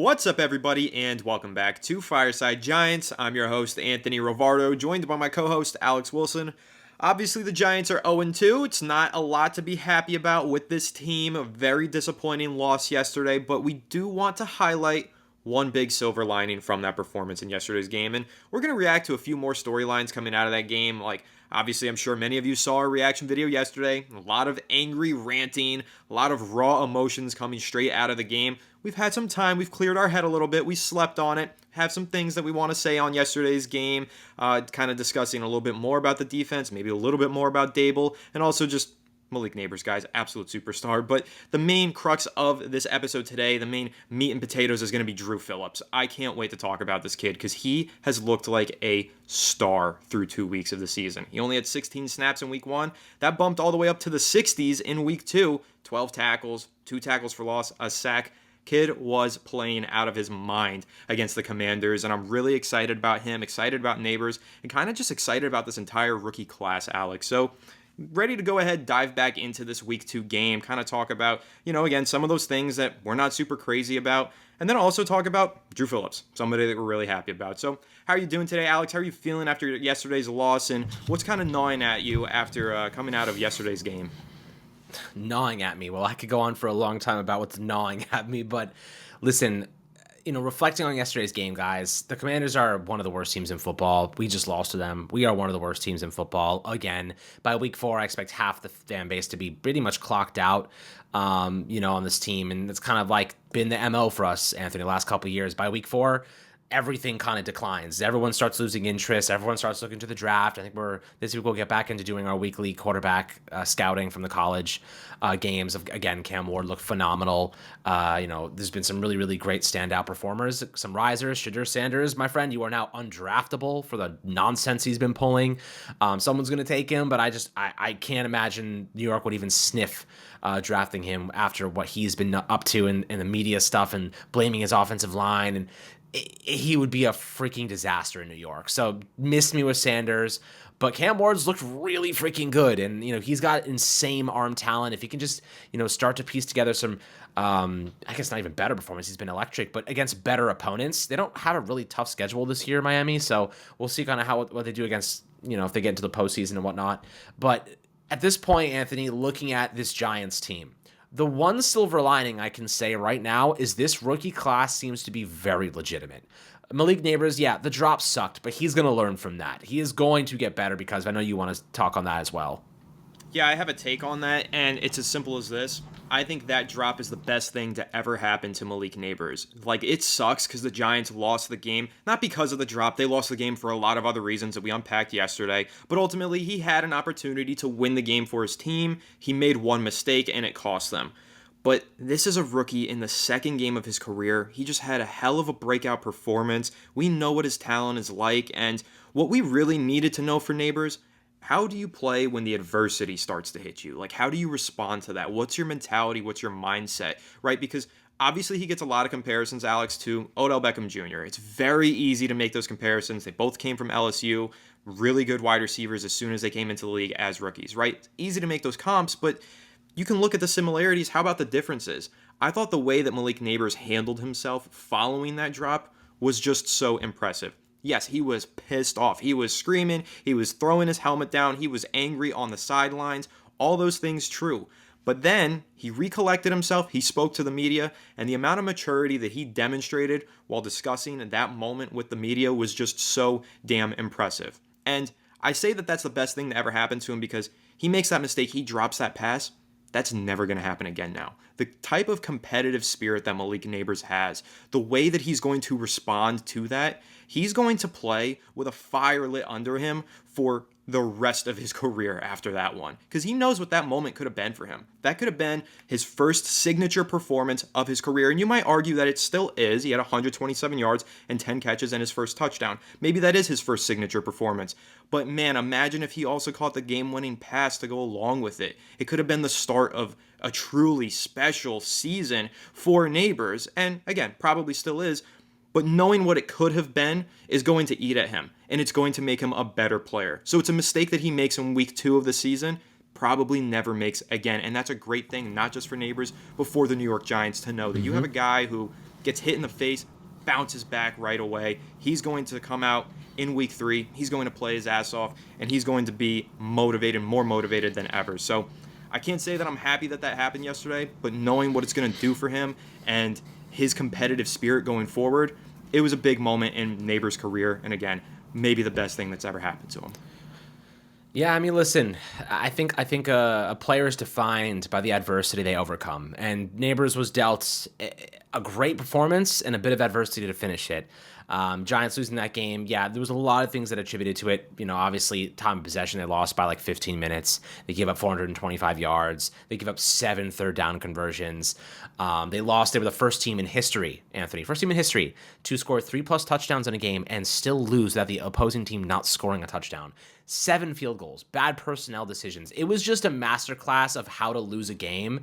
What's up, everybody, and welcome back to Fireside Giants. I'm your host, Anthony Rovardo, joined by my co-host, Alex Wilson. Obviously, the Giants are 0-2. It's not a lot to be happy about with this team. A very disappointing loss yesterday, but we do want to highlight one big silver lining from that performance in yesterday's game, and we're going to react to a few more storylines coming out of that game. Obviously, I'm sure many of you saw our reaction video yesterday. A lot of angry ranting, a lot of raw emotions coming straight out of the game. We've had some time. We've cleared our head a little bit. We slept on it. Have some things that we want to say on yesterday's game. Kind of discussing a little bit more about the defense, maybe a little bit more about Dable, and also just Malik Nabers, guys, absolute superstar. But the main crux of this episode today, the main meat and potatoes, is going to be Dru Phillips. I can't wait to talk about this kid because he has looked like a star through 2 weeks of the season. He only had 16 snaps in week 1. That bumped all the way up to the 60s in week 2. 12 tackles, 2 tackles for loss, a sack. Kid was playing out of his mind against the Commanders, and I'm really excited about him, excited about Nabers, and kind of just excited about this entire rookie class, Alex. So ready to go ahead, dive back into this week 2 game, kind of talk about, again, some of those things that we're not super crazy about, and then also talk about Dru Phillips, somebody that we're really happy about. So how are you doing today, Alex? How are you feeling after yesterday's loss, and what's kind of gnawing at you after coming out of yesterday's game? Gnawing at me. Well, I could go on for a long time about what's gnawing at me, but listen, reflecting on yesterday's game, guys, the Commanders are one of the worst teams in football. We just lost to them. We are one of the worst teams in football. Again, by week 4, I expect half the fan base to be pretty much clocked out, on this team. And it's kind of like been the MO for us, Anthony, the last couple of years. By week 4, everything kind of declines. Everyone starts losing interest. Everyone starts looking to the draft. I think this week we'll get back into doing our weekly quarterback scouting from the college games. Again, Cam Ward looked phenomenal. There's been some really, really great standout performers, some risers. Shadur Sanders, my friend, you are now undraftable for the nonsense he's been pulling. Someone's going to take him, but I can't imagine New York would even sniff drafting him after what he's been up to in the media stuff and blaming his offensive line, and he would be a freaking disaster in New York. So missed me with Sanders, but Cam Ward's looked really freaking good. And, he's got insane arm talent. If he can just, start to piece together some, I guess not even better performance. He's been electric, but against better opponents. They don't have a really tough schedule this year, Miami. So we'll see kind of what they do against, if they get into the postseason and whatnot. But at this point, Anthony, looking at this Giants team, the one silver lining I can say right now is this rookie class seems to be very legitimate. Malik Nabers, yeah, the drop sucked, but he's going to learn from that. He is going to get better because I know you want to talk on that as well. Yeah, I have a take on that, and it's as simple as this. I think that drop is the best thing to ever happen to Malik Nabers. It sucks because the Giants lost the game, not because of the drop. They lost the game for a lot of other reasons that we unpacked yesterday, but ultimately he had an opportunity to win the game for his team. He made one mistake, and it cost them. But this is a rookie in the second game of his career. He just had a hell of a breakout performance. We know what his talent is like, and what we really needed to know for Nabers, how do you play when the adversity starts to hit you? How do you respond to that? What's your mentality? What's your mindset, right? Because obviously he gets a lot of comparisons, Alex, to Odell Beckham Jr. It's very easy to make those comparisons. They both came from LSU, really good wide receivers as soon as they came into the league as rookies, right? It's easy to make those comps, but you can look at the similarities. How about the differences? I thought the way that Malik Nabers handled himself following that drop was just so impressive. Yes, he was pissed off. He was screaming. He was throwing his helmet down. He was angry on the sidelines. All those things true. But then he recollected himself. He spoke to the media, and the amount of maturity that he demonstrated while discussing that moment with the media was just so damn impressive. And I say that that's the best thing that ever happened to him because he makes that mistake. He drops that pass. That's never going to happen again now. The type of competitive spirit that Malik Nabers has, the way that he's going to respond to that, he's going to play with a fire lit under him for the rest of his career after that one. Because he knows what that moment could have been for him. That could have been his first signature performance of his career. And you might argue that it still is. He had 127 yards and 10 catches and his first touchdown. Maybe that is his first signature performance. But man, imagine if he also caught the game-winning pass to go along with it. It could have been the start of a truly special season for Nabers. And again, probably still is. But knowing what it could have been is going to eat at him, and it's going to make him a better player. So it's a mistake that he makes in week 2 of the season, probably never makes again. And that's a great thing, not just for Nabers, but for the New York Giants to know that you have a guy who gets hit in the face, bounces back right away. He's going to come out in week 3. He's going to play his ass off, and he's going to be motivated, more motivated than ever. So I can't say that I'm happy that happened yesterday, but knowing what it's going to do for him and his competitive spirit going forward, it was a big moment in Nabers' career. And again, maybe the best thing that's ever happened to him. Yeah, I mean, listen, I think a player is defined by the adversity they overcome, and Nabers was dealt a great performance and a bit of adversity to finish it. Giants losing that game, yeah, there was a lot of things that attributed to it. Obviously, time of possession, they lost by like 15 minutes. They gave up 425 yards. They gave up 7 third-down conversions. They lost. They were the first team in history, Anthony, first team in history to score 3+ touchdowns in a game and still lose without the opposing team not scoring a touchdown. 7 field goals, bad personnel decisions. It was just a masterclass of how to lose a game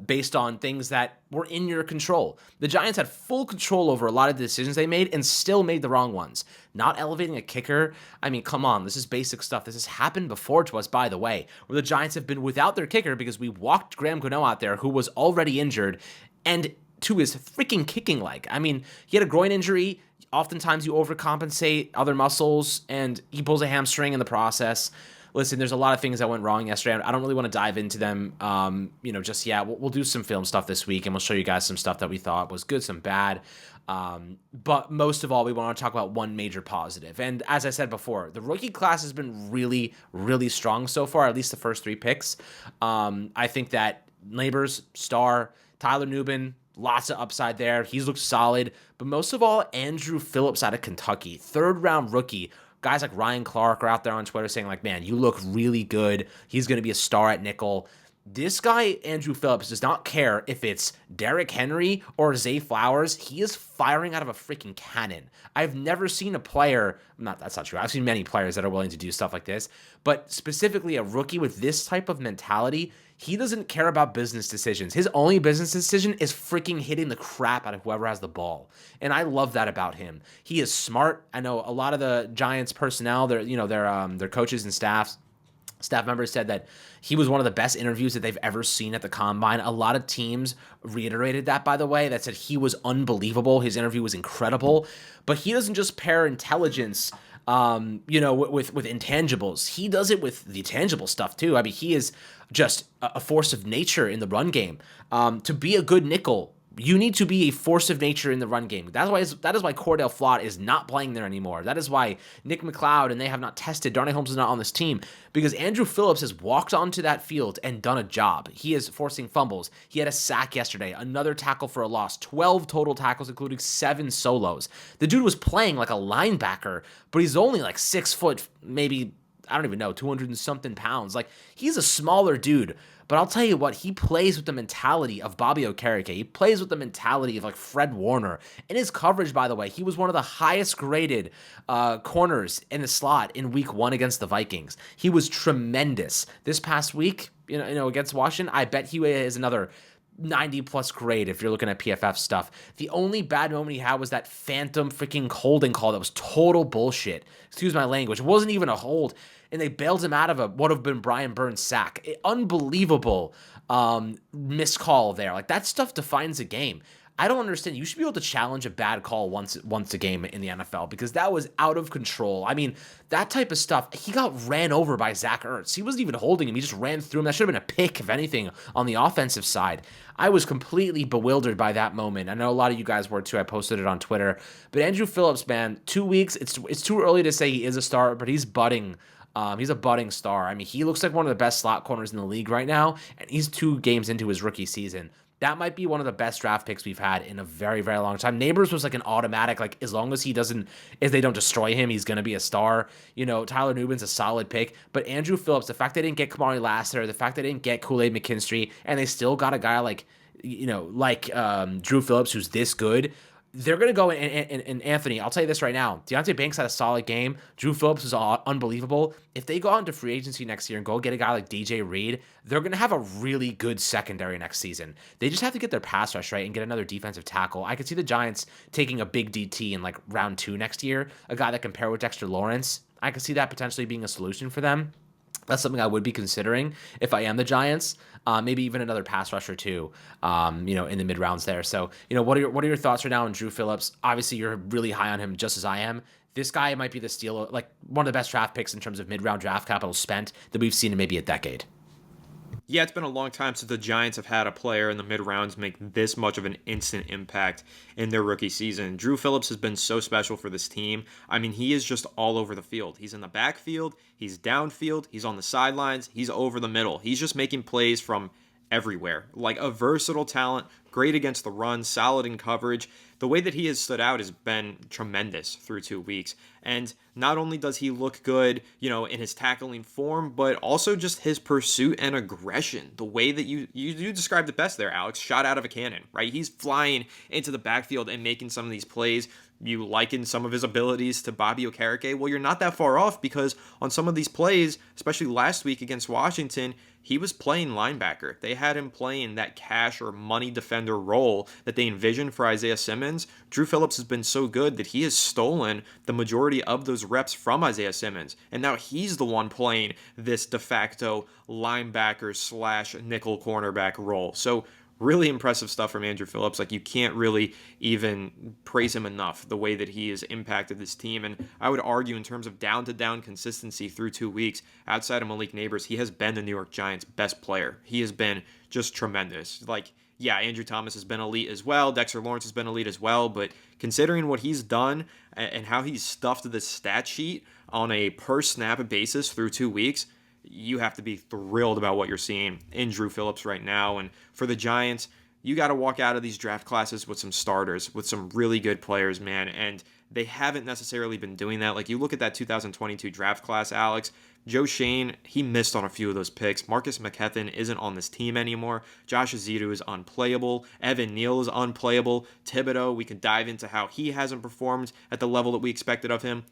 based on things that were in your control. The Giants had full control over a lot of the decisions they made and still made the wrong ones. Not elevating a kicker. I mean, come on, this is basic stuff. This has happened before to us, by the way, where the Giants have been without their kicker because we walked Graham Gano out there, who was already injured, and to his freaking kicking leg. I mean, he had a groin injury. Oftentimes you overcompensate other muscles, and he pulls a hamstring in the process. Listen, there's a lot of things that went wrong yesterday. I don't really want to dive into them, just yet. We'll do some film stuff this week, and we'll show you guys some stuff that we thought was good, some bad. But most of all, we want to talk about one major positive. And as I said before, the rookie class has been really, really strong so far, at least the first 3 picks. I think that Nabers, star, Tyler Nubin, lots of upside there. He's looked solid. But most of all, Dru Phillips out of Kentucky, 3rd-round rookie. Guys like Ryan Clark are out there on Twitter saying, like, man, you look really good. He's going to be a star at nickel. This guy, Dru Phillips, does not care if it's Derrick Henry or Zay Flowers. He is firing out of a freaking cannon. I've never seen a player, that's not true. I've seen many players that are willing to do stuff like this, but specifically a rookie with this type of mentality, he doesn't care about business decisions. His only business decision is freaking hitting the crap out of whoever has the ball. And I love that about him. He is smart. I know a lot of the Giants personnel, their coaches and staff members said that he was one of the best interviews that they've ever seen at the Combine. A lot of teams reiterated that, by the way, that said he was unbelievable. His interview was incredible. But he doesn't just pair intelligence with intangibles. He does it with the tangible stuff too. I mean, he is just a force of nature in the run game. To be a good nickel, you need to be a force of nature in the run game. That is why Cordell Flott is not playing there anymore. That is why Nick McLeod and they have not tested. Darnay Holmes is not on this team because Dru Phillips has walked onto that field and done a job. He is forcing fumbles. He had a sack yesterday, another tackle for a loss, 12 total tackles, including 7 solos. The dude was playing like a linebacker, but he's only like 6 foot, maybe, I don't even know, 200 and something pounds. Like, he's a smaller dude. But I'll tell you what, he plays with the mentality of Bobby Okereke. He plays with the mentality of like Fred Warner. In his coverage, by the way, he was one of the highest graded corners in the slot in week 1 against the Vikings. He was tremendous. This past week, against Washington, I bet he is another 90+ grade if you're looking at PFF stuff. The only bad moment he had was that phantom freaking holding call that was total bullshit. Excuse my language. It wasn't even a hold. And they bailed him out of what would have been Brian Burns' sack. Unbelievable missed call there. Like, that stuff defines a game. I don't understand. You should be able to challenge a bad call once a game in the NFL because that was out of control. I mean, that type of stuff. He got ran over by Zach Ertz. He wasn't even holding him. He just ran through him. That should have been a pick, if anything, on the offensive side. I was completely bewildered by that moment. I know a lot of you guys were too. I posted it on Twitter. But Dru Phillips, man, 2 weeks. It's too early to say he is a star, but he's budding. He's a budding star. I mean, he looks like one of the best slot corners in the league right now, and he's 2 games into his rookie season. That might be one of the best draft picks we've had in a very, very long time. Nabers was like an automatic, like, as long as they don't destroy him, he's going to be a star. Tyler Nubin's a solid pick, but Dru Phillips, the fact they didn't get Kamari Lassiter, the fact they didn't get Kool-Aid McKinstry, and they still got a guy like Dru Phillips who's this good, they're going to go and Anthony, I'll tell you this right now. Deonte Banks had a solid game. Dru Phillips was unbelievable. If they go out into free agency next year and go get a guy like DJ Reed, they're going to have a really good secondary next season. They just have to get their pass rush right and get another defensive tackle. I could see the Giants taking a big DT in like round 2 next year, a guy that can pair with Dexter Lawrence. I could see that potentially being a solution for them. That's something I would be considering if I am the Giants. Maybe even another pass rusher too, in the mid rounds there. So, what are your thoughts right now on Dru Phillips? Obviously, you're really high on him, just as I am. This guy might be the steal, like one of the best draft picks in terms of mid round draft capital spent that we've seen in maybe a decade. Yeah, it's been a long time since the Giants have had a player in the mid rounds make this much of an instant impact in their rookie season. Dru Phillips has been so special for this team. I mean, he is just all over the field. He's in the backfield, he's downfield, he's on the sidelines, he's over the middle. He's just making plays from everywhere. Like a versatile talent, great against the run, solid in coverage. The way that he has stood out has been tremendous through 2 weeks. And not only does he look good, in his tackling form, but also just his pursuit and aggression. The way that you described it best there, Alex, shot out of a cannon, right? He's flying into the backfield and making some of these plays. You liken some of his abilities to Bobby Okereke. Well, you're not that far off, because on some of these plays, especially last week against Washington, he was playing linebacker. They had him playing that cash or money defender role that they envisioned for Isaiah Simmons. Dru Phillips has been so good that he has stolen the majority of those reps from Isaiah Simmons. And now he's the one playing this de facto linebacker slash nickel cornerback role. So really impressive stuff from Andrew Phillips. Like, you can't really even praise him enough, the way that he has impacted this team. And I would argue, in terms of down-to-down consistency through 2 weeks, outside of Malik Nabers, he has been the New York Giants' best player. He has been just tremendous. Like, yeah, Andrew Thomas has been elite as well. Dexter Lawrence has been elite as well. But considering what he's done and how he's stuffed the stat sheet on a per-snap basis through 2 weeks, you have to be thrilled about what you're seeing in Dru Phillips right now. And for the Giants, you got to walk out of these draft classes with some starters, with some really good players, man. And they haven't necessarily been doing that. Like, you look at that 2022 draft class, Alex. Joe Shane, he missed on a few of those picks. Marcus McKethan isn't on this team anymore. Josh Azidu is unplayable. Evan Neal is unplayable. Thibodeau, we can dive into how he hasn't performed at the level that we expected of him.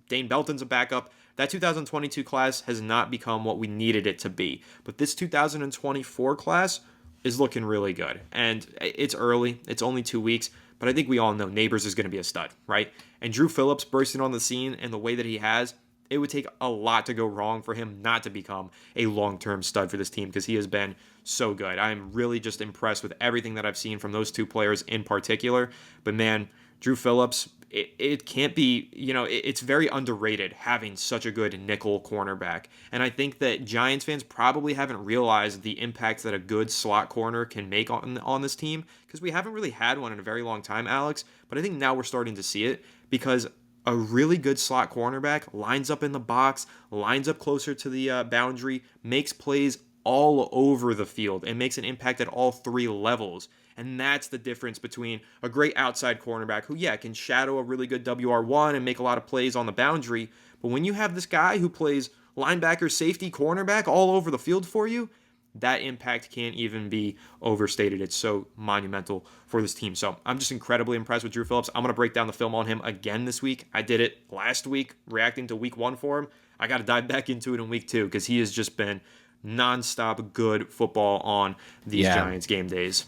Dane Belton's a backup. That 2022 class has not become what we needed it to be. But this 2024 class is looking really good. And it's early. It's only 2 weeks. But I think we all know Nabers is going to be a stud, right? And Dru Phillips bursting on the scene in the way that he has, it would take a lot to go wrong for him not to become a long-term stud for this team, because he has been so good. I'm really just impressed with everything that I've seen from those two players in particular. But man, Dru Phillips, it can't be, it's very underrated having such a good nickel cornerback. And I think that Giants fans probably haven't realized the impact that a good slot corner can make on this team, because we haven't really had one in a very long time, Alex. But I think now we're starting to see it, because a really good slot cornerback lines up in the box, lines up closer to the boundary, makes plays all over the field, and makes an impact at all three levels. And that's the difference between a great outside cornerback who, can shadow a really good WR1 and make a lot of plays on the boundary. But when you have this guy who plays linebacker, safety, cornerback all over the field for you, that impact can't even be overstated. It's so monumental for this team. So I'm just incredibly impressed with Dru Phillips. I'm going to break down the film on him again this week. I did it last week, reacting to week 1 for him. I got to dive back into it in week 2, because he has just been nonstop good football on these Giants game days.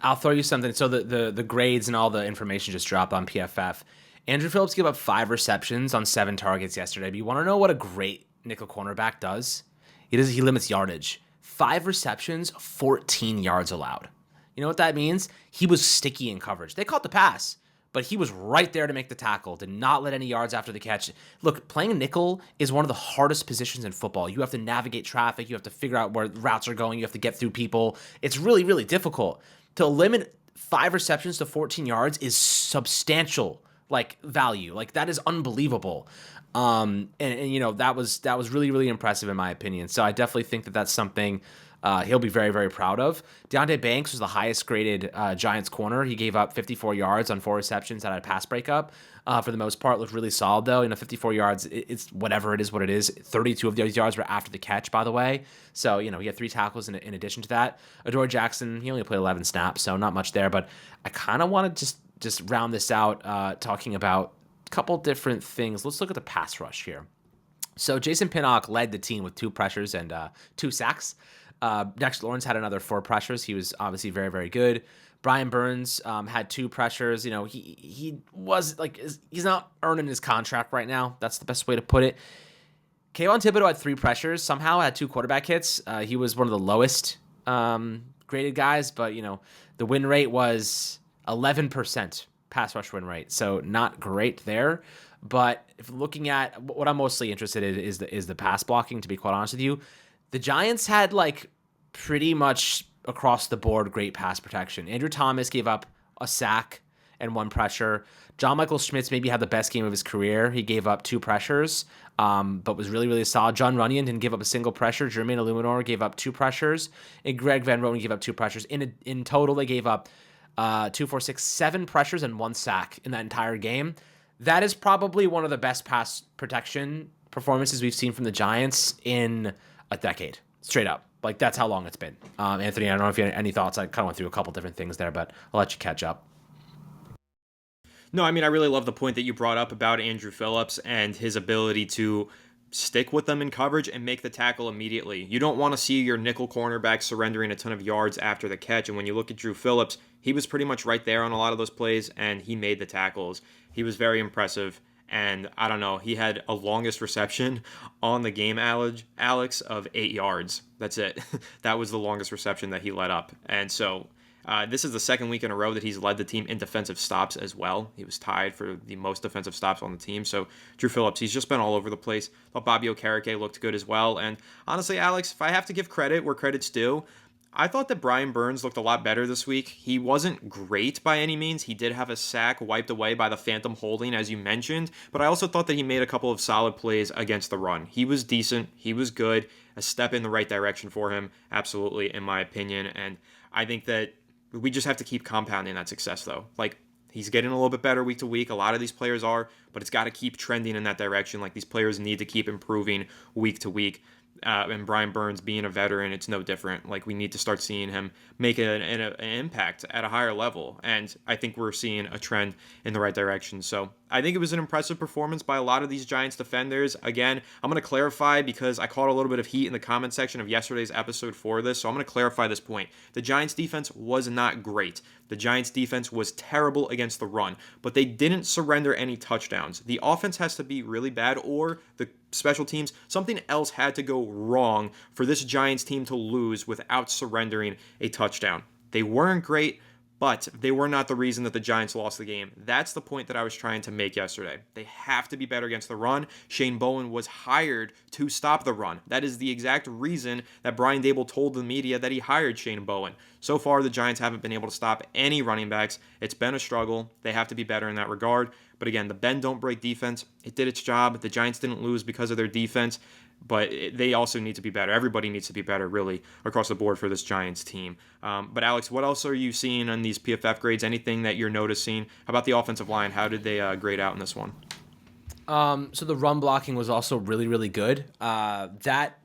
I'll throw you something. So the grades and all the information just dropped on PFF. Andrew Phillips gave up 5 receptions on 7 targets yesterday. But you want to know what a great nickel cornerback does? He limits yardage. 5 receptions, 14 yards allowed. You know what that means? He was sticky in coverage. They caught the pass, but he was right there to make the tackle, did not let any yards after the catch. Look, playing nickel is one of the hardest positions in football. You have to navigate traffic. You have to figure out where routes are going. You have to get through people. It's really, really difficult. To limit 5 receptions to 14 yards is substantial, value. That is unbelievable. That was really, really impressive in my opinion. So I definitely think that that's something he'll be very, very proud of. Deonte Banks was the highest graded Giants corner. He gave up 54 yards on 4 receptions, had a pass breakup. For the most part, looked really solid though. 54 yards, it's whatever it is, what it is. 32 of those yards were after the catch, by the way. So, he had 3 tackles in addition to that. Adoree Jackson, he only played 11 snaps, so not much there. But I kind of want to just round this out talking about a couple different things. Let's look at the pass rush here. So Jason Pinnock led the team with 2 pressures and 2 sacks. Dexter Lawrence had another 4 pressures. He was obviously very, very good. Brian Burns had 2 pressures. He was he's not earning his contract right now. That's the best way to put it. Kayvon Thibodeau had 3 pressures, somehow had 2 quarterback hits. He was one of the lowest graded guys, but, the win rate was 11% pass rush win rate, so not great there. But if looking at what I'm mostly interested in is the pass blocking, to be quite honest with you. The Giants had pretty much across the board great pass protection. Andrew Thomas gave up a sack and 1 pressure. John Michael Schmitz maybe had the best game of his career. He gave up 2 pressures, but was really, really solid. John Runyon didn't give up a single pressure. Jermaine Illuminor gave up 2 pressures, and Greg Van Roten gave up 2 pressures. In total, they gave up 2, 4, 6, 7 pressures and 1 sack in that entire game. That is probably one of the best pass protection performances we've seen from the Giants in a decade, straight up. That's how long it's been. Anthony, I don't know if you had any thoughts. I kind of went through a couple different things there, but I'll let you catch up. No, I mean, I really love the point that you brought up about Andrew Phillips and his ability to stick with them in coverage and make the tackle immediately. You don't want to see your nickel cornerback surrendering a ton of yards after the catch. And when you look at Dru Phillips, he was pretty much right there on a lot of those plays, and he made the tackles. He was very impressive. And I don't know, he had a longest reception on the game, Alex, of 8 yards. That's it. That was the longest reception that he led up. And so this is the second week in a row that he's led the team in defensive stops as well. He was tied for the most defensive stops on the team. So Dru Phillips, he's just been all over the place. Thought Bobby Okereke looked good as well. And honestly, Alex, if I have to give credit where credit's due, I thought that Brian Burns looked a lot better this week. He wasn't great by any means. He did have a sack wiped away by the phantom holding, as you mentioned, but I also thought that he made a couple of solid plays against the run. He was decent. He was good. A step in the right direction for him, absolutely, in my opinion. And I think that we just have to keep compounding that success, though. He's getting a little bit better week to week. A lot of these players are, but it's got to keep trending in that direction. These players need to keep improving week to week. And Brian Burns being a veteran, it's no different. We need to start seeing him make an impact at a higher level. And I think we're seeing a trend in the right direction. So I think it was an impressive performance by a lot of these Giants defenders. Again, I'm going to clarify because I caught a little bit of heat in the comment section of yesterday's episode for this. So I'm going to clarify this point. The Giants defense was not great. The Giants defense was terrible against the run, but they didn't surrender any touchdowns. The offense has to be really bad, or the special teams, something else had to go wrong for this Giants team to lose without surrendering a touchdown. They weren't great, but they were not the reason that the Giants lost the game. That's the point that I was trying to make yesterday. They have to be better against the run. Shane Bowen was hired to stop the run. That is the exact reason that Brian Daboll told the media that he hired Shane Bowen. So far, the Giants haven't been able to stop any running backs. It's been a struggle. They have to be better in that regard. But again, the bend don't break defense, it did its job. The Giants didn't lose because of their defense, but they also need to be better. Everybody needs to be better, really, across the board for this Giants team. But Alex, what else are you seeing on these PFF grades? Anything that you're noticing? How about the offensive line? How did they grade out in this one? So the run blocking was also really, really good. That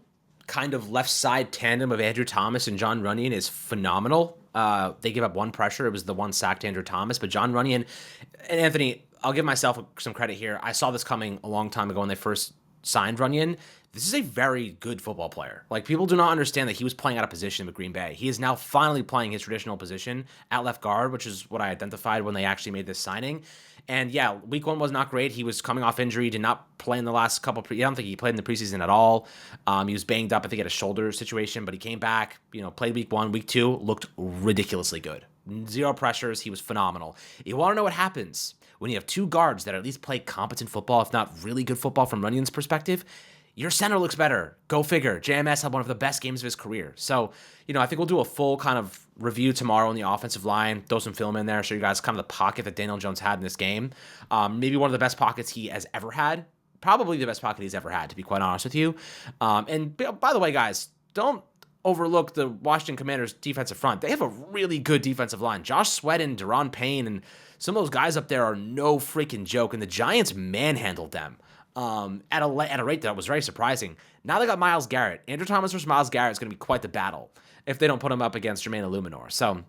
kind of left side tandem of Andrew Thomas and John Runyon is phenomenal. They gave up 1 pressure. It was the 1 sack to Andrew Thomas, but John Runyon and Anthony, I'll give myself some credit here. I saw this coming a long time ago when they first signed Runyon. This is a very good football player. People do not understand that he was playing out of position with Green Bay. He is now finally playing his traditional position at left guard, which is what I identified when they actually made this signing. And yeah, week 1 was not great. He was coming off injury, did not play in the last couple. I don't think he played in the preseason at all. He was banged up. I think he had a shoulder situation, but he came back, played week 1. Week 2 looked ridiculously good. 0 pressures. He was phenomenal. You want to know what happens when you have 2 guards that at least play competent football, if not really good football from Runyon's perspective? Your center looks better. Go figure. JMS had one of the best games of his career. So, I think we'll do a full kind of review tomorrow on the offensive line, throw some film in there, show you guys kind of the pocket that Daniel Jones had in this game. Maybe one of the best pockets he has ever had. Probably the best pocket he's ever had, to be quite honest with you. And by the way, guys, don't overlook the Washington Commanders' defensive front. They have a really good defensive line. Josh Sweat and Deron Payne and some of those guys up there are no freaking joke, and the Giants manhandled them. At a rate that was very surprising. Now they got Myles Garrett. Andrew Thomas versus Myles Garrett is going to be quite the battle if they don't put him up against Jermaine Illuminor. So, going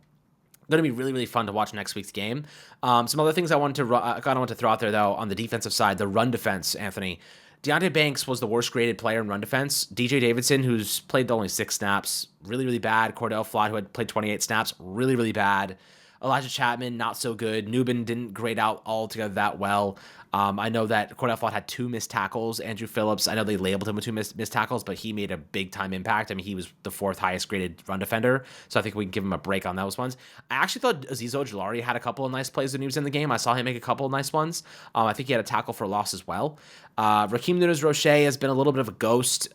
to be really, really fun to watch next week's game. Some other things I wanted to throw out there, though, on the defensive side, the run defense, Anthony. Deonte Banks was the worst graded player in run defense. DJ Davidson, who's played only 6 snaps, really, really bad. Cordell Flott, who had played 28 snaps, really, really bad. Elijah Chapman, not so good. Newbin didn't grade out altogether that well. I know that Cordell Flott had 2 missed tackles. Andrew Phillips, I know they labeled him with 2 missed tackles, but he made a big time impact. I mean, he was the 4th highest graded run defender, so I think we can give him a break on those ones. I actually thought Azeez Ojulari had a couple of nice plays when he was in the game. I saw him make a couple of nice ones. I think he had a tackle for loss as well. Raheem Nunez-Roche has been a little bit of a ghost.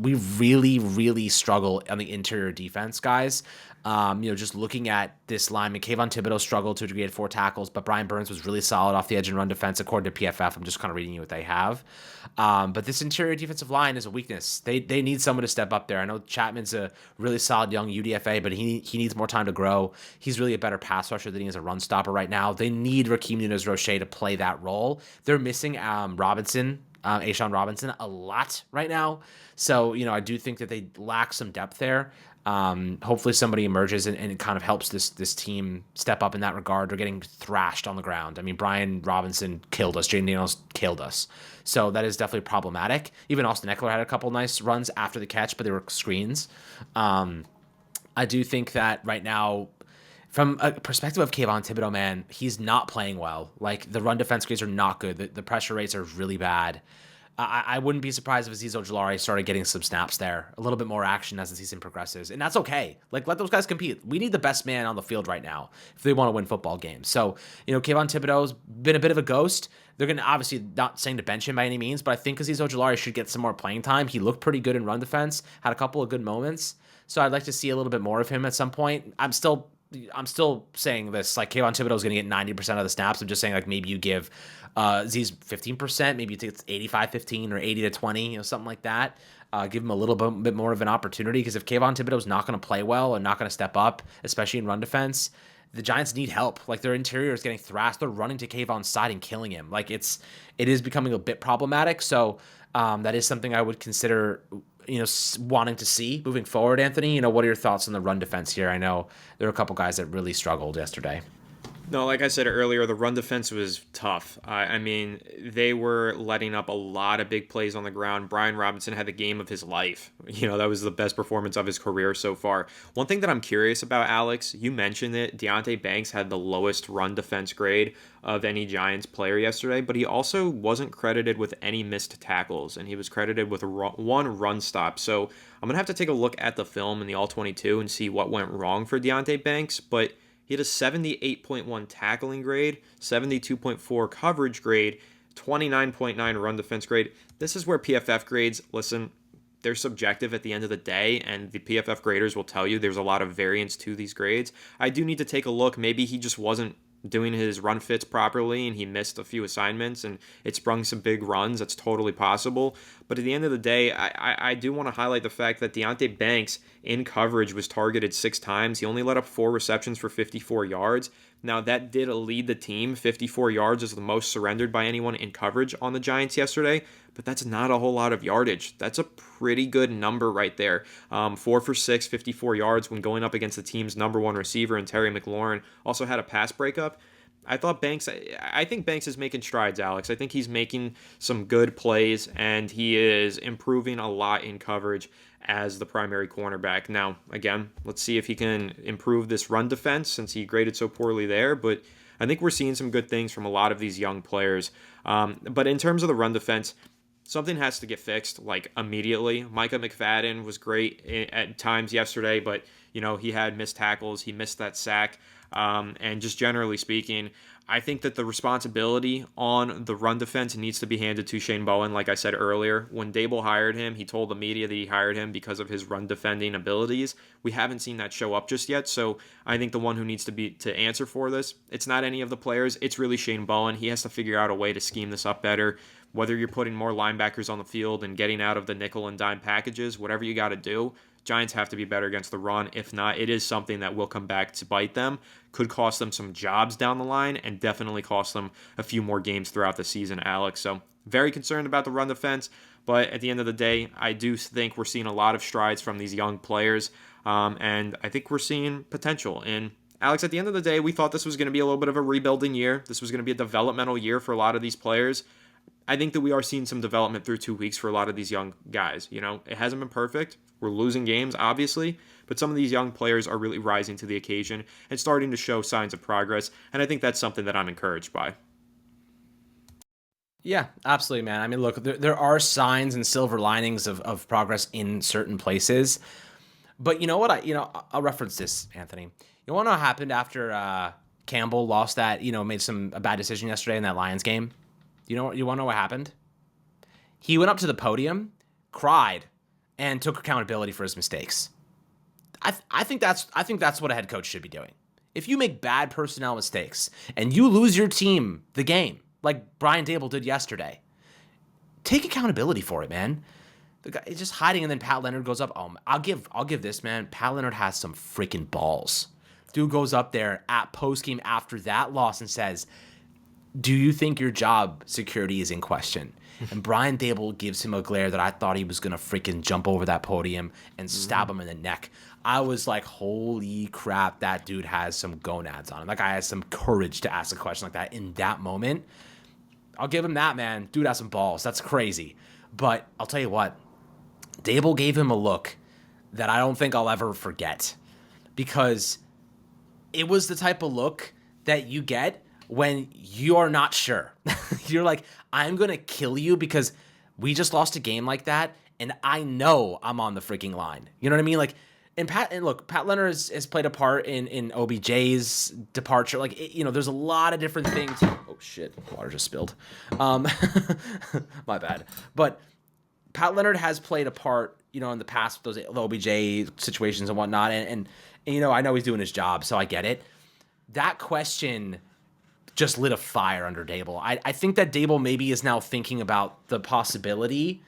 We really, really struggle on the interior defense, guys. Just looking at this lineman, Kayvon Thibodeau struggled to a degree at 4 tackles, but Brian Burns was really solid off the edge and run defense, according to PFF. I'm just kind of reading you what they have. But this interior defensive line is a weakness. They need someone to step up there. I know Chapman's a really solid young UDFA, but he needs more time to grow. He's really a better pass rusher than he is a run stopper right now. They need Raheem Nunez-Roche to play that role. They're missing A'Shawn Robinson a lot right now. So, I do think that they lack some depth there. Hopefully somebody emerges and it kind of helps this team step up in that regard. They're getting thrashed on the ground. I mean, Brian Robinson killed us. Jaden Daniels killed us. So that is definitely problematic. Even Austin Eckler had a couple nice runs after the catch, but they were screens. I do think that right now, from a perspective of Kayvon Thibodeau, man, he's not playing well. Like, the run defense grades are not good. The pressure rates are really bad. I wouldn't be surprised if Azeez Ojulari started getting some snaps there, a little bit more action as the season progresses, and that's okay. Like, let those guys compete. We need the best man on the field right now if they want to win football games. So, Kayvon Thibodeau's been a bit of a ghost. They're going to obviously not saying to bench him by any means, but I think Azeez Ojulari should get some more playing time. He looked pretty good in run defense, had a couple of good moments, so I'd like to see a little bit more of him at some point. I'm still saying this, like, Kayvon Thibodeau is going to get 90% of the snaps. I'm just saying, like, maybe you give Z's 15%, maybe you think it's 85-15 or 80-20, something like that. Give him a little bit more of an opportunity, because if Kayvon Thibodeau is not going to play well and not going to step up, especially in run defense, the Giants need help. Like, their interior is getting thrashed. They're running to Kayvon's side and killing him. Like, it is becoming a bit problematic. So that is something I would consider wanting to see moving forward. Anthony, what are your thoughts on the run defense here? I know there are a couple guys that really struggled yesterday. No, like I said earlier, the run defense was tough. I mean, they were letting up a lot of big plays on the ground. Brian Robinson had the game of his life. That was the best performance of his career so far. One thing that I'm curious about, Alex, you mentioned it. Deonte Banks had the lowest run defense grade of any Giants player yesterday, but he also wasn't credited with any missed tackles, and he was credited with one run stop. So I'm going to have to take a look at the film in the All-22 and see what went wrong for Deonte Banks, but he had a 78.1 tackling grade, 72.4 coverage grade, 29.9 run defense grade. This is where PFF grades, listen, they're subjective at the end of the day, and the PFF graders will tell you there's a lot of variance to these grades. I do need to take a look. Maybe he just wasn't doing his run fits properly and he missed a few assignments and it sprung some big runs. That's totally possible. But at the end of the day, I do want to highlight the fact that Deonte Banks in coverage was targeted 6 times. He only let up 4 receptions for 54 yards. Now, that did lead the team. 54 yards is the most surrendered by anyone in coverage on the Giants yesterday, but that's not a whole lot of yardage. That's a pretty good number right there. 4 for 6, 54 yards when going up against the team's number 1 receiver, and Terry McLaurin also had a pass breakup. I think Banks is making strides, Alex. I think he's making some good plays, and he is improving a lot in coverage as the primary cornerback. Now, again, let's see if he can improve this run defense since he graded so poorly there, but I think we're seeing some good things from a lot of these young players. But in terms of the run defense, something has to get fixed, like, immediately. Micah McFadden was great at times yesterday, but, he had missed tackles. He missed that sack. And just generally speaking, I think that the responsibility on the run defense needs to be handed to Shane Bowen. Like I said earlier, when Dable hired him, he told the media that he hired him because of his run defending abilities. We haven't seen that show up just yet, so I think the one who needs to answer for this, it's not any of the players, it's really Shane Bowen. He has to figure out a way to scheme this up better. Whether you're putting more linebackers on the field and getting out of the nickel and dime packages, whatever you got to do, Giants have to be better against the run. If not, it is something that will come back to bite them. Could cost them some jobs down the line and definitely cost them a few more games throughout the season, Alex. So very concerned about the run defense. But at the end of the day, I do think we're seeing a lot of strides from these young players. And I think we're seeing potential. And Alex, at the end of the day, we thought this was going to be a little bit of a rebuilding year. This was going to be a developmental year for a lot of these players. I think that we are seeing some development through 2 weeks for a lot of these young guys. It hasn't been perfect. We're losing games, obviously, but some of these young players are really rising to the occasion and starting to show signs of progress, and I think that's something that I'm encouraged by. Yeah, absolutely, man. I mean, look, there are signs and silver linings of progress in certain places. But you know what? I'll reference this, Anthony. You want to know what happened after Campbell lost that, made a bad decision yesterday in that Lions game? You want to know what happened? He went up to the podium, cried, and took accountability for his mistakes. I think that's what a head coach should be doing. If you make bad personnel mistakes and you lose your team the game, like Brian Dable did yesterday, take accountability for it, man. The guy is just hiding, and then Pat Leonard goes up. I'll give this, man. Pat Leonard has some freaking balls. Dude goes up there at postgame after that loss and says, "Do you think your job security is in question?" And Brian Dable gives him a glare that I thought he was gonna freaking jump over that podium and stab him in the neck. I was like, "Holy crap, that dude has some gonads on him. That guy has some courage to ask a question like that in that moment." I'll give him that, man. Dude has some balls. That's crazy. But I'll tell you what. Dable gave him a look that I don't think I'll ever forget, because it was the type of look that you get when you're not sure. You're like, I'm going to kill you because we just lost a game like that, and I know I'm on the freaking line. You know what I mean? Like, and look, Pat Leonard has played a part in OBJ's departure. Like, there's a lot of different things. Oh, shit. Water just spilled. My bad. But Pat Leonard has played a part, in the past with those OBJ situations and whatnot. And I know he's doing his job, so I get it. That question just lit a fire under Dable. I think that Dable maybe is now thinking about the possibility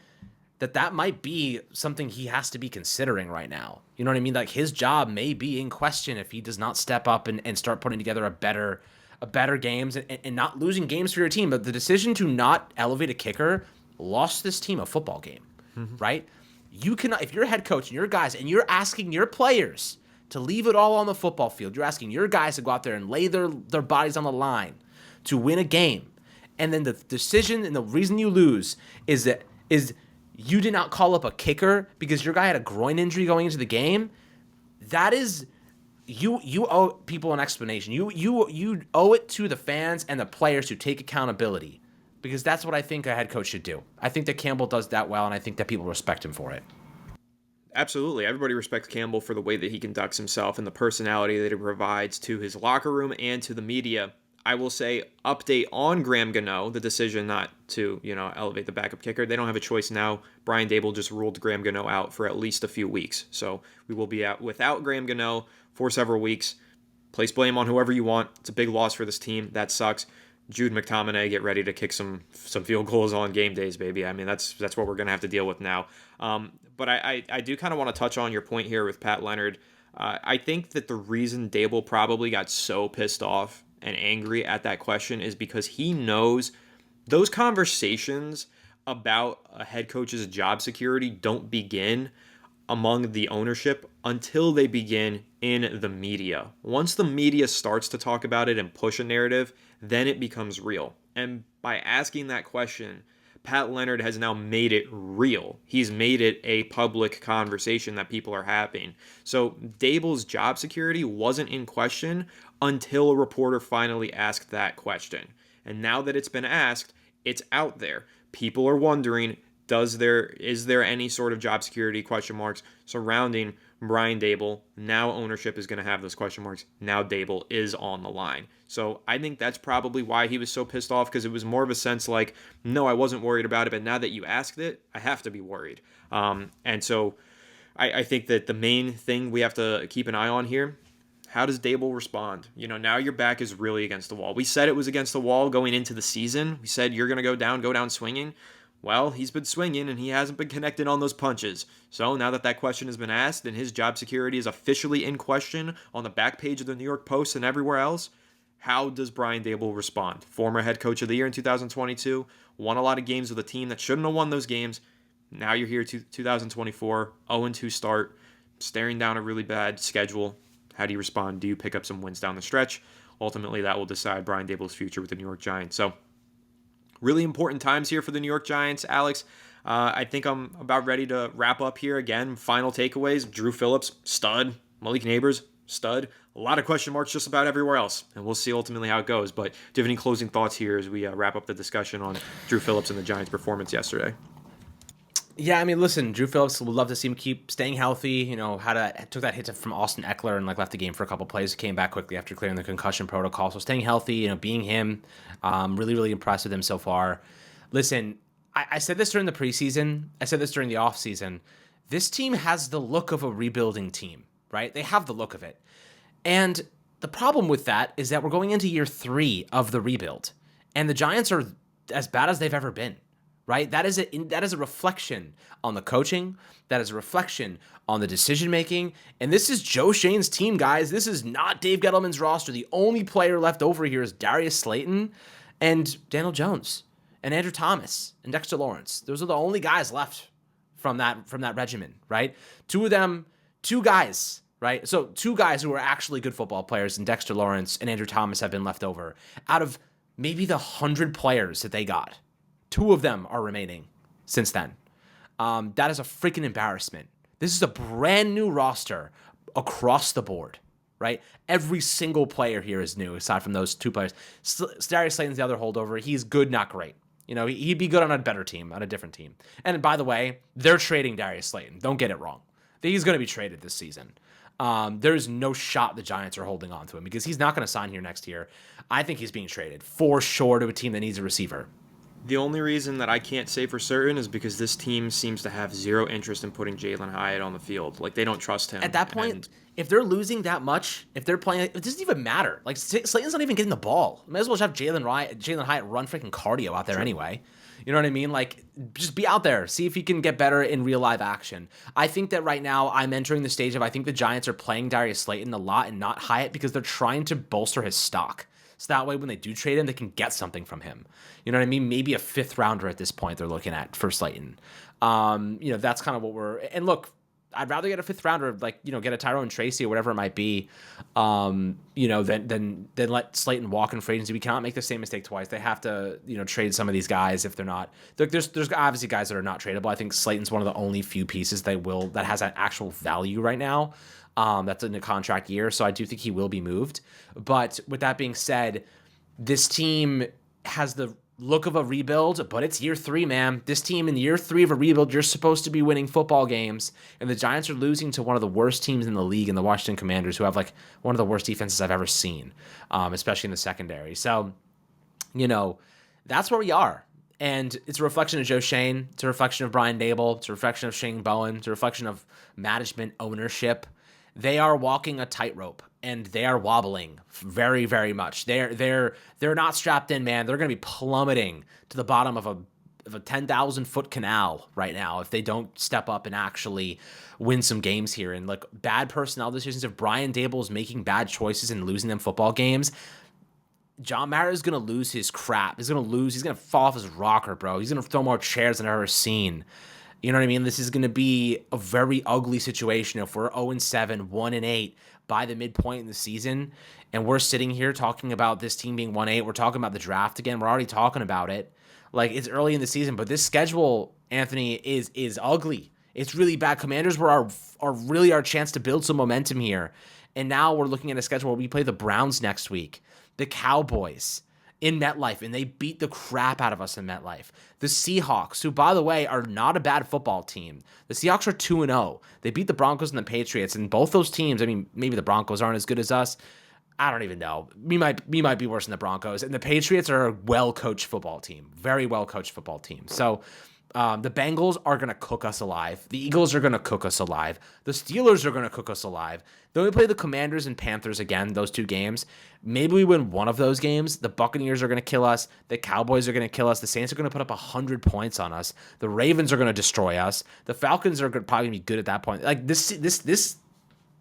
that might be something he has to be considering right now. You know what I mean? Like, his job may be in question if he does not step up and start putting together a better games and not losing games for your team. But the decision to not elevate a kicker lost this team a football game, right? You cannot, if you're a head coach and your guys, and you're asking your players to leave it all on the football field, you're asking your guys to go out there and lay their bodies on the line to win a game, and then the decision and the reason you lose is you did not call up a kicker because your guy had a groin injury going into the game. That is, you owe people an explanation. You owe it to the fans and the players to take accountability, because that's what I think a head coach should do. I think that Campbell does that well, and I think that people respect him for it. Absolutely. Everybody respects Campbell for the way that he conducts himself and the personality that he provides to his locker room and to the media. I will say, update on Graham Gano, the decision not to, elevate the backup kicker. They don't have a choice now. Brian Dable just ruled Graham Gano out for at least a few weeks. So we will be out without Graham Gano for several weeks. Place blame on whoever you want. It's a big loss for this team. That sucks. Jude McTominay, get ready to kick some field goals on game days, baby. I mean, that's what we're going to have to deal with now. But I do kind of want to touch on your point here with Pat Leonard. I think that the reason Dable probably got so pissed off and angry at that question is because he knows those conversations about a head coach's job security don't begin among the ownership until they begin in the media. Once the media starts to talk about it and push a narrative, then it becomes real. And by asking that question, Pat Leonard has now made it real. He's made it a public conversation that people are having. So Dable's job security wasn't in question until a reporter finally asked that question. And now that it's been asked, it's out there. People are wondering, is there any sort of job security question marks surrounding Brian Dable? Now ownership is going to have those question marks. Now Dable is on the line. So I think that's probably why he was so pissed off, because it was more of a sense like, no, I wasn't worried about it, but now that you asked it, I have to be worried. And so I think that the main thing we have to keep an eye on here, how does Dable respond? Now your back is really against the wall. We said it was against the wall going into the season. We said you're going to go down swinging. Well, he's been swinging and he hasn't been connected on those punches. So now that question has been asked and his job security is officially in question on the back page of the New York Post and everywhere else, how does Brian Dable respond? Former head coach of the year in 2022, won a lot of games with a team that shouldn't have won those games. Now you're here 2024, 0-2 start, staring down a really bad schedule. How do you respond? Do you pick up some wins down the stretch? Ultimately, that will decide Brian Dable's future with the New York Giants. So really important times here for the New York Giants, Alex. I think I'm about ready to wrap up here. Again, final takeaways: Dru Phillips, stud. Malik Nabers, stud. A lot of question marks just about everywhere else, and we'll see ultimately how it goes. But do you have any closing thoughts here as we wrap up the discussion on Dru Phillips and the Giants' performance yesterday? Yeah, I mean, listen, Dru Phillips would love to see him keep staying healthy. Took that hit from Austin Eckler and left the game for a couple plays. Came back quickly after clearing the concussion protocol. So staying healthy, being him, really, really impressed with him so far. Listen, I said this during the preseason. I said this during the offseason. This team has the look of a rebuilding team, right? They have the look of it. And the problem with that is that we're going into year 3 of the rebuild. And the Giants are as bad as they've ever been. Right? That is a reflection on the coaching. That is a reflection on the decision making. And this is Joe Schoen's team, guys. This is not Dave Gettleman's roster. The only player left over here is Darius Slayton and Daniel Jones and Andrew Thomas and Dexter Lawrence. Those are the only guys left from that regimen, right? Two guys, right? So 2 guys who are actually good football players, and Dexter Lawrence and Andrew Thomas have been left over out of maybe the 100 players that they got. 2 of them are remaining since then. That is a freaking embarrassment. This is a brand new roster across the board, right? Every single player here is new, aside from those 2 players. Darius Slayton's the other holdover. He's good, not great. He'd be good on a better team, on a different team. And by the way, they're trading Darius Slayton. Don't get it wrong. He's going to be traded this season. There's no shot the Giants are holding on to him because he's not going to sign here next year. I think he's being traded for sure to a team that needs a receiver. The only reason that I can't say for certain is because this team seems to have zero interest in putting Jalen Hyatt on the field. Like, they don't trust him. At that point, if they're losing that much, if they're playing, it doesn't even matter. Like, Slayton's not even getting the ball. Might as well just have Jalen Hyatt run freaking cardio out there anyway. You know what I mean? Like, just be out there. See if he can get better in real live action. I think that right now I'm entering the stage of I think the Giants are playing Darius Slayton a lot and not Hyatt because they're trying to bolster his stock. So that way when they do trade him, they can get something from him. You know what I mean? Maybe a 5th rounder at this point they're looking at for Slayton. That's kind of what we're... And look, I'd rather get a 5th rounder, get a Tyrone Tracy or whatever it might be, than let Slayton walk in free agency. We cannot make the same mistake twice. They have to, trade some of these guys if they're not. There's obviously guys that are not tradable. I think Slayton's one of the only few pieces that has an actual value right now. That's in a contract year, so I do think he will be moved. But with that being said, this team has the look of a rebuild, but it's year 3, man. This team in year 3 of a rebuild, you're supposed to be winning football games, and the Giants are losing to one of the worst teams in the league in the Washington Commanders, who have one of the worst defenses I've ever seen, especially in the secondary. So, that's where we are. And it's a reflection of Joe Schoen. It's a reflection of Brian Daboll. It's a reflection of Shane Bowen. It's a reflection of management ownership. They are walking a tightrope, and they are wobbling very, very much. They're not strapped in, man. They're going to be plummeting to the bottom of a 10,000-foot canal right now if they don't step up and actually win some games here. And bad personnel decisions, if Brian Daboll is making bad choices and losing them football games, John Mara is going to lose his crap. He's going to fall off his rocker, bro. He's going to throw more chairs than I've ever seen. You know what I mean? This is going to be a very ugly situation if we're 0-7, 1-8 by the midpoint in the season, and we're sitting here talking about this team being 1-8. We're talking about the draft again. We're already talking about it. It's early in the season, but this schedule, Anthony, is ugly. It's really bad. Commanders were really our chance to build some momentum here, and now we're looking at a schedule where we play the Browns next week, the Cowboys in MetLife, and they beat the crap out of us in MetLife. The Seahawks, who, by the way, are not a bad football team. The Seahawks are 2-0. They beat the Broncos and the Patriots, and both those teams, I mean, maybe the Broncos aren't as good as us. I don't even know. We might be worse than the Broncos. And the Patriots are a well-coached football team. Very well-coached football team. So the Bengals are going to cook us alive. The Eagles are going to cook us alive. The Steelers are going to cook us alive. Then we play the Commanders and Panthers again, those 2 games. Maybe we win one of those games. The Buccaneers are going to kill us. The Cowboys are going to kill us. The Saints are going to put up 100 points on us. The Ravens are going to destroy us. The Falcons are probably going to be good at that point. This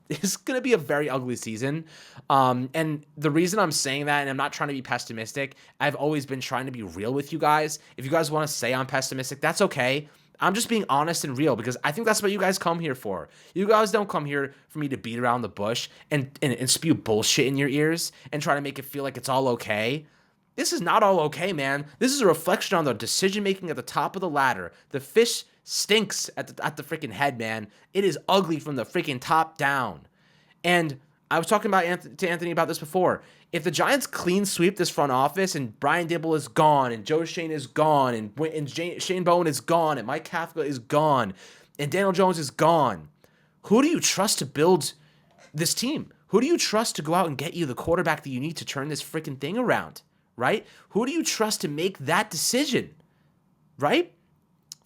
is going to be a very ugly season. And the reason I'm saying that, and I'm not trying to be pessimistic, I've always been trying to be real with you guys. If you guys want to say I'm pessimistic, that's okay. I'm just being honest and real because I think that's what you guys come here for. You guys don't come here for me to beat around the bush and spew bullshit in your ears and try to make it feel like it's all okay. This is not all okay, man. This is a reflection on the decision making at the top of the ladder. The fish stinks at the freaking head, man. It is ugly from the freaking top down. And I was talking to Anthony about this before. If the Giants clean sweep this front office and Brian Dibble is gone and Joe Shane is gone and Shane Bowen is gone and Mike Kafka is gone and Daniel Jones is gone, who do you trust to build this team? Who do you trust to go out and get you the quarterback that you need to turn this freaking thing around, right? Who do you trust to make that decision, right?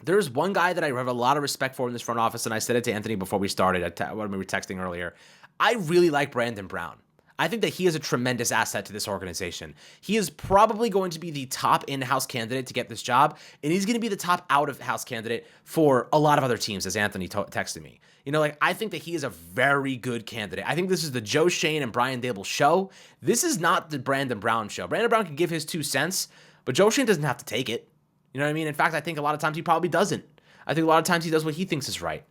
There's one guy that I have a lot of respect for in this front office, and I said it to Anthony before we started when we were texting earlier. I really like Brandon Brown. I think that he is a tremendous asset to this organization. He is probably going to be the top in-house candidate to get this job, and he's going to be the top out-of-house candidate for a lot of other teams, as Anthony texted me. I think that he is a very good candidate. I think this is the Joe Shane and Brian Dable show. This is not the Brandon Brown show. Brandon Brown can give his 2 cents, but Joe Shane doesn't have to take it. You know what I mean? In fact, I think a lot of times he probably doesn't. I think a lot of times he does what he thinks is right.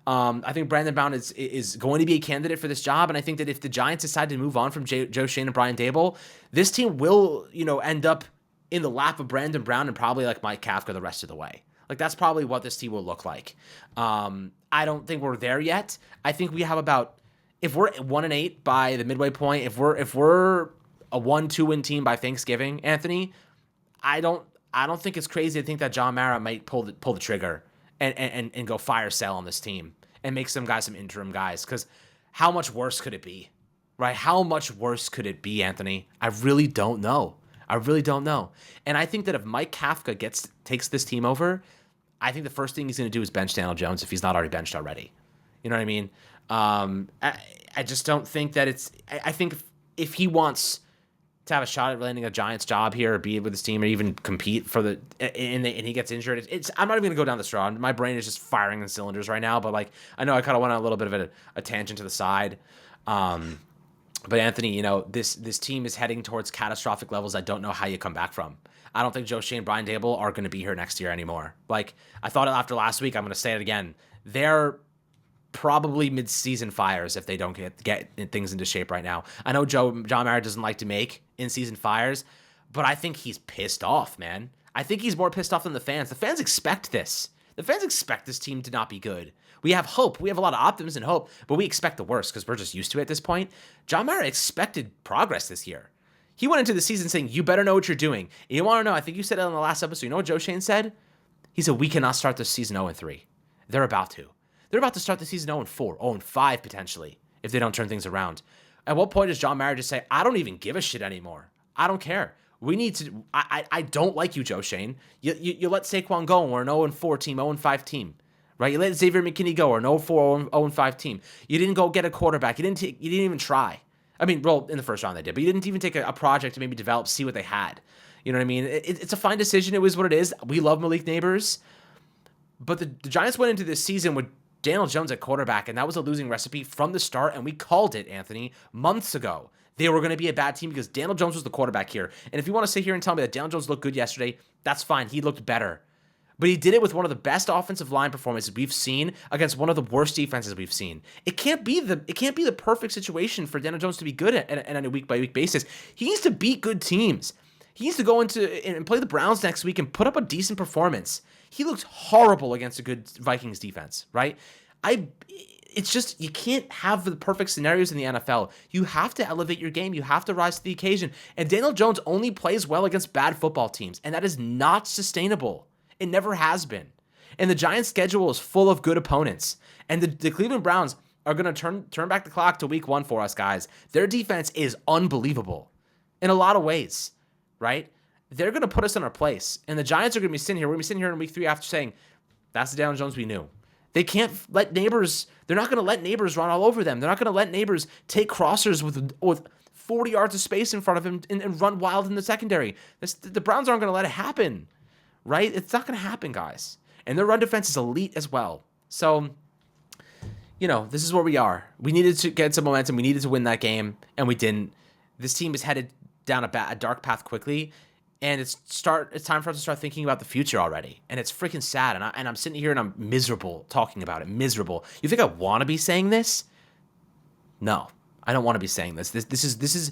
I think Brandon Brown is going to be a candidate for this job, and I think that if the Giants decide to move on from Joe Shane and Brian Dable, this team will, end up in the lap of Brandon Brown and probably like Mike Kafka the rest of the way. Like, that's probably what this team will look like. I don't think we're there yet. I think we have about, if we're 1-8 by the midway point, if we're a 1-2 win team by Thanksgiving, Anthony, I don't think it's crazy to think that John Mara might pull the trigger and go fire sale on this team and make some guys some interim guys, because how much worse could it be, right? How much worse could it be, Anthony? I really don't know. And I think that if Mike Kafka takes this team over, I think the first thing he's going to do is bench Daniel Jones if he's not already benched already. You know what I mean? I just don't think that I think if he wants to have a shot at landing a Giants job here or be with his team or even compete for and he gets injured, I'm not even going to go down this road. My brain is just firing in cylinders right now, but I know I kind of went on a little bit of a tangent to the side. But Anthony, this team is heading towards catastrophic levels I don't know how you come back from. I don't think Joe Shane and Brian Dable are going to be here next year anymore. I thought after last week, I'm going to say it again. They're probably mid-season fires if they don't get things into shape right now. I know John Mara doesn't like to make in-season fires, but I think he's pissed off, man. I think he's more pissed off than the fans. The fans expect this. The fans expect this team to not be good. We have hope. We have a lot of optimism and hope, but we expect the worst because we're just used to it at this point. John Mara expected progress this year. He went into the season saying, you better know what you're doing. And you want to know, I think you said it on the last episode. You know what Joe Shane said? He said, we cannot start this season 0-3. They're about to. They're about to start the season 0-4, 0-5 potentially, if they don't turn things around. At what point does John Mara just say, I don't even give a shit anymore. I don't care. We need to, I don't like you, Joe Shane. You let Saquon go and we're an 0-4 team, 0-5 team, right? You let Xavier McKinney go, or an 0-4, 0-5 team. You didn't go get a quarterback. You didn't even try. I mean, well, in the first round they did, but you didn't even take a project to maybe develop, see what they had. You know what I mean? It's a fine decision. It was what it is. We love Malik Nabers, but the Giants went into this season with Daniel Jones at quarterback, and that was a losing recipe from the start, and we called it, Anthony, months ago. They were going to be a bad team because Daniel Jones was the quarterback here. And if you want to sit here and tell me that Daniel Jones looked good yesterday, that's fine. He looked better. But he did it with one of the best offensive line performances we've seen against one of the worst defenses we've seen. It can't be the perfect situation for Daniel Jones to be good at on a week-by-week basis. He needs to beat good teams. He needs to go into and play the Browns next week and put up a decent performance. He looked horrible against a good Vikings defense, right? It's just, you can't have the perfect scenarios in the NFL. You have to elevate your game. You have to rise to the occasion. And Daniel Jones only plays well against bad football teams, and that is not sustainable. It never has been. And the Giants' schedule is full of good opponents. And the Cleveland Browns are going to turn back the clock to week 1 for us, guys. Their defense is unbelievable in a lot of ways, right? They're going to put us in our place. And the Giants are going to be sitting here. We're going to be sitting here in week 3 after saying, that's the Daniel Jones we knew. They can't let Nabers, they're not going to let Nabers run all over them. They're not going to let Nabers take crossers with 40 yards of space in front of him and run wild in the secondary. The Browns aren't going to let it happen, right? It's not going to happen, guys. And their run defense is elite as well. So, this is where we are. We needed to get some momentum. We needed to win that game, and we didn't. This team is headed down a dark path quickly. And it's time for us to start thinking about the future already. And it's freaking sad. And I'm sitting here and I'm miserable talking about it. Miserable. You think I want to be saying this? No, I don't want to be saying this. This is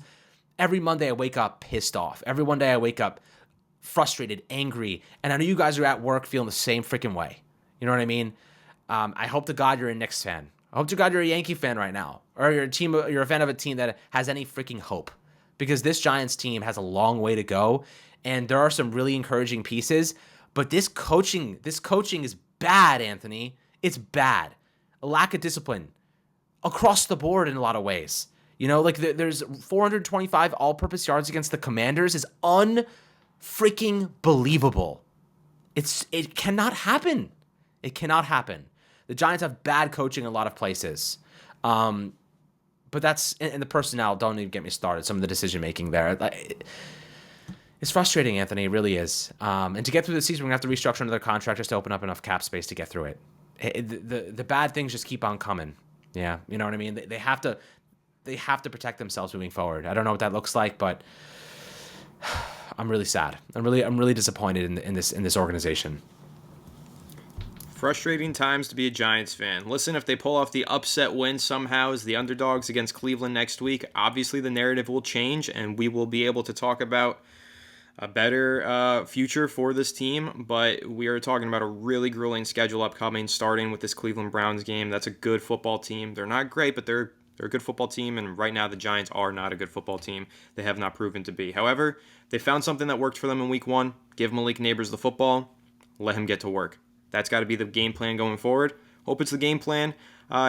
Every Monday I wake up pissed off. Every Monday I wake up frustrated, angry, and I know you guys are at work feeling the same freaking way. You know what I mean? I hope to God you're a Knicks fan. I hope to God you're a Yankee fan right now, or you're a fan of a team that has any freaking hope, because this Giants team has a long way to go, and there are some really encouraging pieces. But this coaching is bad, Anthony. It's bad. A lack of discipline across the board in a lot of ways. You know, like there's 425 all-purpose yards against the Commanders is unfreaking believable. It cannot happen. It cannot happen. The Giants have bad coaching in a lot of places. But that's, and the personnel, don't even get me started. Some of the decision-making there. It's frustrating, Anthony. It really is. And to get through the season, we're going to have to restructure another contract just to open up enough cap space to get through it. The bad things just keep on coming. Yeah, you know what I mean? They have to protect themselves moving forward. I don't know what that looks like, but I'm really sad. I'm really disappointed in this organization. Frustrating times to be a Giants fan. Listen, if they pull off the upset win somehow as the underdogs against Cleveland next week, obviously the narrative will change and we will be able to talk about a better future for this team. But we are talking about a really grueling schedule upcoming, starting with this Cleveland Browns game. That's a good football team. They're not great, but they're a good football team, and right now the Giants are not a good football team. They have not proven to be. However, they found something that worked for them in week 1. Give Malik Nabers the football. Let him get to work. That's got to be the game plan going forward. Hope it's the game plan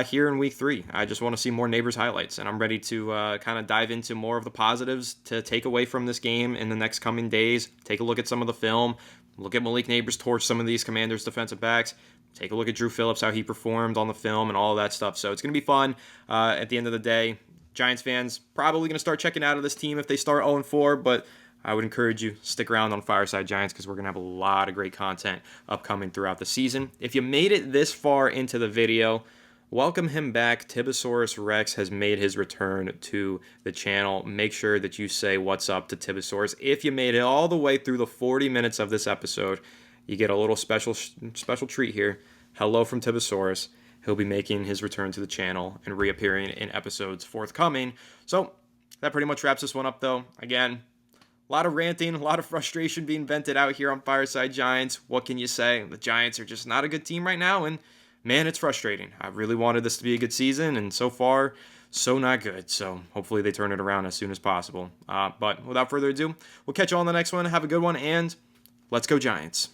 here in week 3. I just want to see more Nabers highlights, and I'm ready to kind of dive into more of the positives to take away from this game in the next coming days. Take a look at some of the film. Look at Malik Nabers torch some of these Commanders defensive backs. Take a look at Dru Phillips, how he performed on the film and all of that stuff. So it's going to be fun. At the end of the day, Giants fans probably going to start checking out of this team if they start 0-4, but I would encourage you, stick around on Fireside Giants because we're going to have a lot of great content upcoming throughout the season. If you made it this far into the video, welcome him back. Tibosaurus Rex has made his return to the channel. Make sure that you say what's up to Tibosaurus. If you made it all the way through the 40 minutes of this episode, you get a little special treat here. Hello from Tibosaurus. He'll be making his return to the channel and reappearing in episodes forthcoming. So that pretty much wraps this one up, though. Again, a lot of ranting, a lot of frustration being vented out here on Fireside Giants. What can you say? The Giants are just not a good team right now, and man, it's frustrating. I really wanted this to be a good season, and so far, so not good. So hopefully they turn it around as soon as possible. But without further ado, we'll catch you on the next one. Have a good one, and let's go Giants.